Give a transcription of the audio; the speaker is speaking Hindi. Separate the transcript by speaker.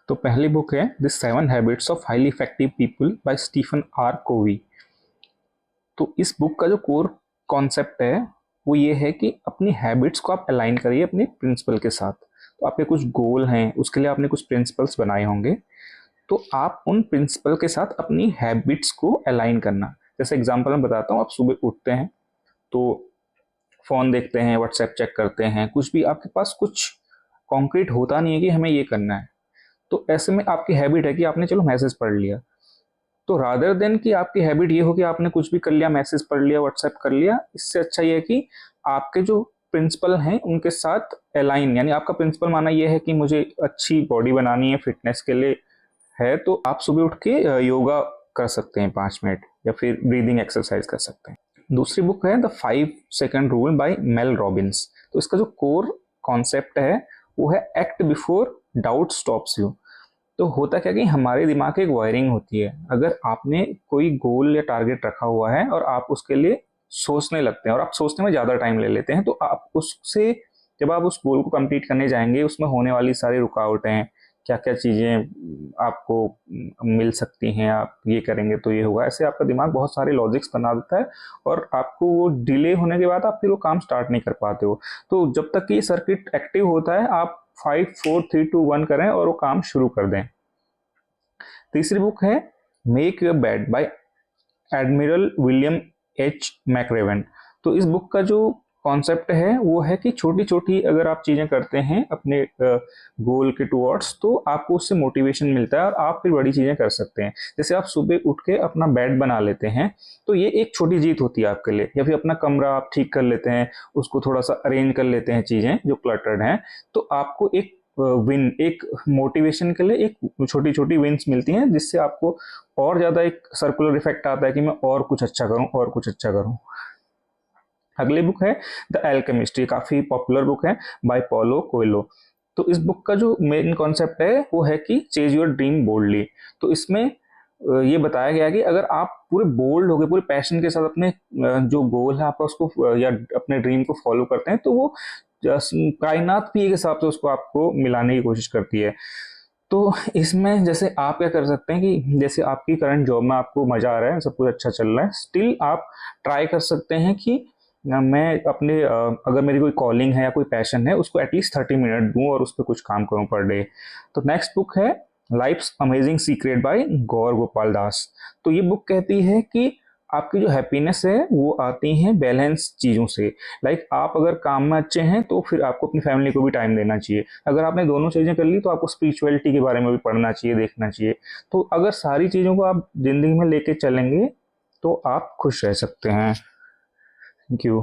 Speaker 1: तो पहली बुक है the 7 habits of highly effective people by Stephen R Covey. तो इस बुक का जो कोर कॉन्सेप्ट है वो ये है कि अपनी हैबिट्स को आप अलाइन करिए अपने प्रिंसिपल के साथ। तो आपके कुछ गोल हैं, उसके लिए आपने कुछ प्रिंसिपल्स बनाए होंगे, तो आप उन प्रिंसिपल के साथ अपनी हैबिट्स को अलाइन करना। जैसे एग्जांपल मैं बताता हूँ, आप सुबह उठते हैं तो फ़ोन देखते हैं, व्हाट्सएप चेक करते हैं, कुछ भी आपके पास कुछ कॉन्क्रीट होता नहीं है कि हमें ये करना है। तो ऐसे में आपकी हैबिट है कि आपने चलो मैसेज पढ़ लिया, तो रादर देन कि आपकी हैबिट ये हो कि आपने कुछ भी कर लिया, मैसेज पढ़ लिया, व्हाट्सएप कर लिया, इससे अच्छा ये है कि आपके जो प्रिंसिपल हैं उनके साथ अलाइन, यानी आपका प्रिंसिपल माना ये है कि मुझे अच्छी बॉडी बनानी है, फिटनेस के लिए है, तो आप सुबह उठ के योगा कर सकते हैं 5 मिनट, या फिर ब्रीदिंग एक्सरसाइज कर सकते हैं। दूसरी बुक है the 5 second rule by Mel Robbins. तो इसका जो कोर कॉन्सेप्ट है वो है act before doubt stops you. तो होता क्या कि हमारे दिमाग की एक वायरिंग होती है, अगर आपने कोई गोल या टारगेट रखा हुआ है और आप उसके लिए सोचने लगते हैं और आप सोचने में ज़्यादा टाइम ले लेते हैं, तो आप उससे जब आप उस गोल को कंप्लीट करने जाएंगे उसमें होने वाली सारी रुकावटें, क्या क्या चीज़ें आपको मिल सकती हैं, आप ये करेंगे तो ये होगा, ऐसे आपका दिमाग बहुत सारे लॉजिक्स बना देता है और आपको वो डिले होने के बाद आप फिर वो काम स्टार्ट नहीं कर पाते हो। तो जब तक कि ये सर्किट एक्टिव होता है आप 5 4 3 2 1 करें और वो काम शुरू कर दें। तीसरी बुक है make your bed by admiral William H McRaven. तो इस बुक का जो कॉन्सेप्ट है वो है कि छोटी छोटी अगर आप चीज़ें करते हैं अपने गोल के टुवर्ड्स, तो आपको उससे मोटिवेशन मिलता है और आप फिर बड़ी चीज़ें कर सकते हैं। जैसे आप सुबह उठ के अपना बेड बना लेते हैं, तो ये एक छोटी जीत होती है आपके लिए, या फिर अपना कमरा आप ठीक कर लेते हैं, उसको थोड़ा सा अरेंज कर लेते हैं, चीज़ें जो क्लटर्ड हैं, तो आपको एक विन, एक मोटिवेशन के लिए एक छोटी छोटी विन्स मिलती हैं, जिससे आपको और ज़्यादा एक सर्कुलर इफेक्ट आता है कि मैं और कुछ अच्छा करूं और कुछ अच्छा करूं। अगली बुक है द एल्केमिस्ट, ये काफ़ी पॉपुलर बुक है बाय पॉलो कोएलो। तो इस बुक का जो मेन कॉन्सेप्ट है वो है कि चेज योर ड्रीम बोल्डली। तो इसमें ये बताया गया है कि अगर आप पूरे बोल्ड हो गए, पूरे पैशन के साथ अपने जो गोल है आपका उसको या अपने ड्रीम को फॉलो करते हैं, तो वो कायनात भी एक हिसाब से उसको आपको मिलाने की कोशिश करती है। तो इसमें जैसे आप क्या कर सकते हैं कि जैसे आपकी करंट जॉब में आपको मज़ा आ रहा है, सब कुछ अच्छा चल रहा है, स्टिल आप ट्राई कर सकते हैं कि मैं अपने अगर मेरी कोई कॉलिंग है या कोई पैशन है उसको एटलीस्ट 30 मिनट दूं और उस पर कुछ काम करूं पर डे। तो नेक्स्ट बुक है लाइफ्स अमेजिंग सीक्रेट बाय गौर गोपाल दास। तो ये बुक कहती है कि आपकी जो हैप्पीनेस है वो आती है बैलेंस चीज़ों से। लाइक आप अगर काम में अच्छे हैं तो फिर आपको अपनी फैमिली को भी टाइम देना चाहिए, अगर आपने दोनों चीज़ें कर ली तो आपको स्पिरिचुअलिटी के बारे में भी पढ़ना चाहिए, देखना चाहिए। तो अगर सारी चीज़ों को आप ज़िंदगी में लेके चलेंगे तो आप खुश रह सकते हैं। Thank you.